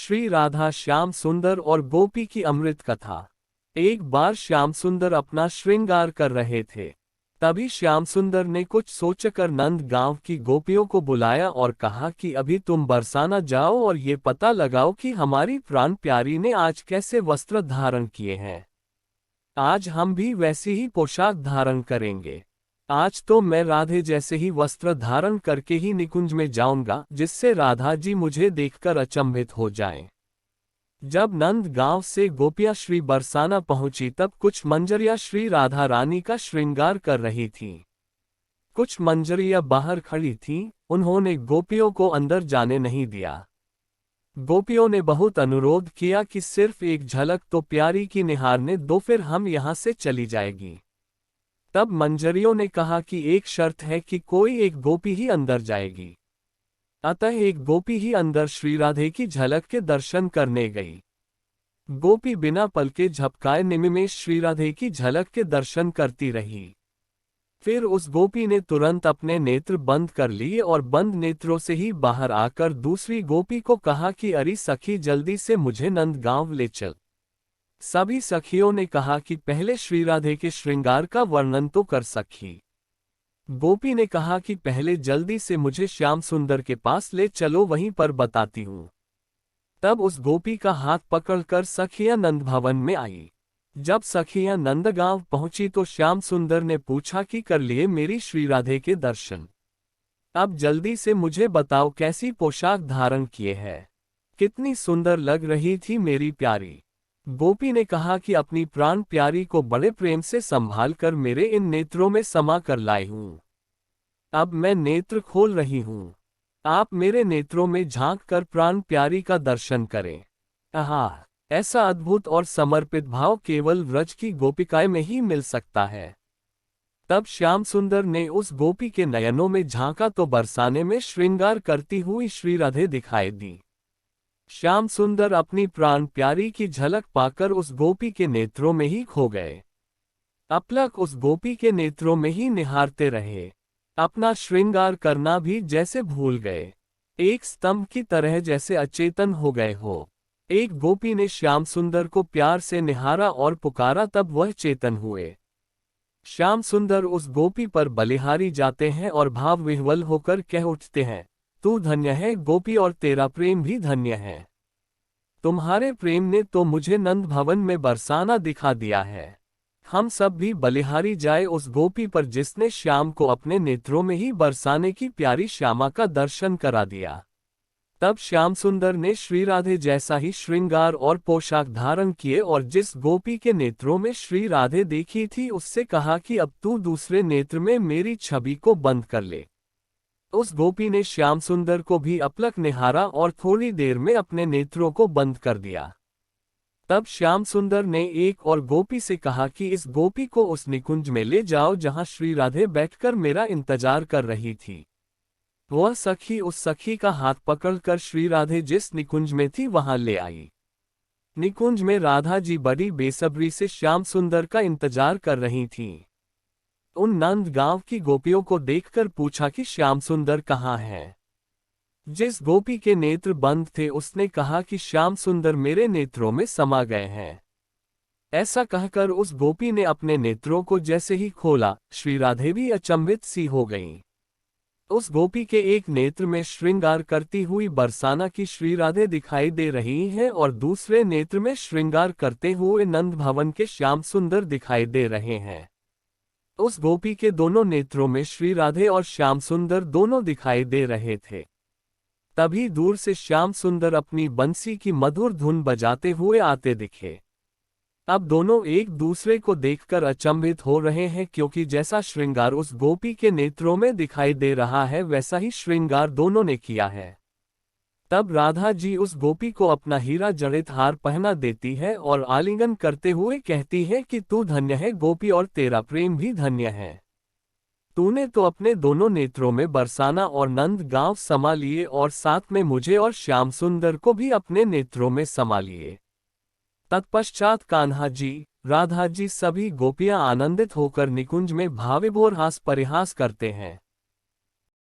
श्री राधा श्याम सुंदर और गोपी की अमृत कथा। एक बार श्याम सुंदर अपना श्रृंगार कर रहे थे। तभी श्याम सुंदर ने कुछ सोचकर नंद गांव की गोपियों को बुलाया और कहा कि अभी तुम बरसाना जाओ और ये पता लगाओ कि हमारी प्राण प्यारी ने आज कैसे वस्त्र धारण किए हैं। आज हम भी वैसी ही पोशाक धारण करेंगे। आज तो मैं राधे जैसे ही वस्त्र धारण करके ही निकुंज में जाऊंगा, जिससे राधा जी मुझे देखकर अचंभित हो जाएं। जब नंद गांव से गोपियां श्री बरसाना पहुंची तब कुछ मंजरियां श्री राधा रानी का श्रृंगार कर रही थीं। कुछ मंजरियां बाहर खड़ी थीं, उन्होंने गोपियों को अंदर जाने नहीं दिया। गोपियों ने बहुत अनुरोध किया कि सिर्फ एक झलक तो प्यारी की निहारने दो, फिर हम यहाँ से चली जाएगी। तब मंजरियों ने कहा कि एक शर्त है कि कोई एक गोपी ही अंदर जाएगी। अतः एक गोपी ही अंदर श्री राधे की झलक के दर्शन करने गई। गोपी बिना पलके झपकाए निमिष श्री राधे की झलक के दर्शन करती रही। फिर उस गोपी ने तुरंत अपने नेत्र बंद कर लिए और बंद नेत्रों से ही बाहर आकर दूसरी गोपी को कहा कि अरे सखी, जल्दी से मुझे नंदगांव ले चल। सभी सखियों ने कहा कि पहले श्री राधे के श्रृंगार का वर्णन तो कर सखी। गोपी ने कहा कि पहले जल्दी से मुझे श्याम सुंदर के पास ले चलो, वहीं पर बताती हूँ। तब उस गोपी का हाथ पकड़कर सखियां नंद भवन में आई। जब सखियां नंदगांव पहुंची तो श्याम सुंदर ने पूछा कि कर लिए मेरी श्री राधे के दर्शन? अब जल्दी से मुझे बताओ कैसी पोशाक धारण किए है, कितनी सुंदर लग रही थी मेरी प्यारी। गोपी ने कहा कि अपनी प्राण प्यारी को बड़े प्रेम से संभाल कर मेरे इन नेत्रों में समा कर लाई हूं। अब मैं नेत्र खोल रही हूं, आप मेरे नेत्रों में झांक कर प्राण प्यारी का दर्शन करें। आहा, ऐसा अद्भुत और समर्पित भाव केवल व्रज की गोपिकाएं में ही मिल सकता है। तब श्याम सुंदर ने उस गोपी के नयनों में झांका तो बरसाने में श्रृंगार करती हुई श्री राधे दिखाई दी। श्याम सुंदर अपनी प्राण प्यारी की झलक पाकर उस गोपी के नेत्रों में ही खो गए। अपलक उस गोपी के नेत्रों में ही निहारते रहे, अपना श्रृंगार करना भी जैसे भूल गए, एक स्तंभ की तरह जैसे अचेतन हो गए हो। एक गोपी ने श्याम सुंदर को प्यार से निहारा और पुकारा, तब वह चेतन हुए। श्याम सुंदर उस गोपी पर बलिहारी जाते हैं और भाव विह्वल होकर कह उठते हैं, तू धन्य है गोपी और तेरा प्रेम भी धन्य है। तुम्हारे प्रेम ने तो मुझे नंद भवन में बरसाना दिखा दिया है। हम सब भी बलिहारी जाए उस गोपी पर जिसने श्याम को अपने नेत्रों में ही बरसाने की प्यारी श्यामा का दर्शन करा दिया। तब श्याम सुंदर ने श्री राधे जैसा ही श्रृंगार और पोशाक धारण किए और जिस गोपी के नेत्रों में श्री राधे देखी थी उससे कहा कि अब तू दूसरे नेत्र में मेरी छवि को बंद कर ले। उस गोपी ने श्याम सुंदर को भी अपलक निहारा और थोड़ी देर में अपने नेत्रों को बंद कर दिया। तब श्याम सुंदर ने एक और गोपी से कहा कि इस गोपी को उस निकुंज में ले जाओ जहां श्री राधे बैठकर मेरा इंतजार कर रही थी। वह सखी उस सखी का हाथ पकड़कर श्री राधे जिस निकुंज में थी वहां ले आई। निकुंज में राधा जी बड़ी बेसब्री से श्याम सुंदर का इंतजार कर रही थीं। उन नंद गांव की गोपियों को देखकर पूछा कि श्याम सुंदर कहाँ हैं? जिस गोपी के नेत्र बंद थे उसने कहा कि श्याम सुंदर मेरे नेत्रों में समा गए हैं। ऐसा कहकर उस गोपी ने अपने नेत्रों को जैसे ही खोला, श्री राधे भी अचंभित सी हो गईं। उस गोपी के एक नेत्र में श्रृंगार करती हुई बरसाना की श्री राधे दिखाई दे रही हैं और दूसरे नेत्र में श्रृंगार करते हुए नंद भवन के श्याम सुंदर दिखाई दे रहे हैं। उस गोपी के दोनों नेत्रों में श्री राधे और श्याम सुंदर दोनों दिखाई दे रहे थे। तभी दूर से श्याम सुंदर अपनी बंसी की मधुर धुन बजाते हुए आते दिखे। अब दोनों एक दूसरे को देखकर अचंभित हो रहे हैं, क्योंकि जैसा श्रृंगार उस गोपी के नेत्रों में दिखाई दे रहा है वैसा ही श्रृंगार दोनों ने किया है। तब राधा जी उस गोपी को अपना हीरा जड़ित हार पहना देती है और आलिंगन करते हुए कहती है कि तू धन्य है गोपी और तेरा प्रेम भी धन्य है। तूने तो अपने दोनों नेत्रों में बरसाना और नंद गांव समा लिए और साथ में मुझे और श्याम सुंदर को भी अपने नेत्रों में समा लिए। तत्पश्चात कान्हा जी, राधा जी सभी गोपियां आनंदित होकर निकुंज में भावविभोर हास परिहास करते हैं।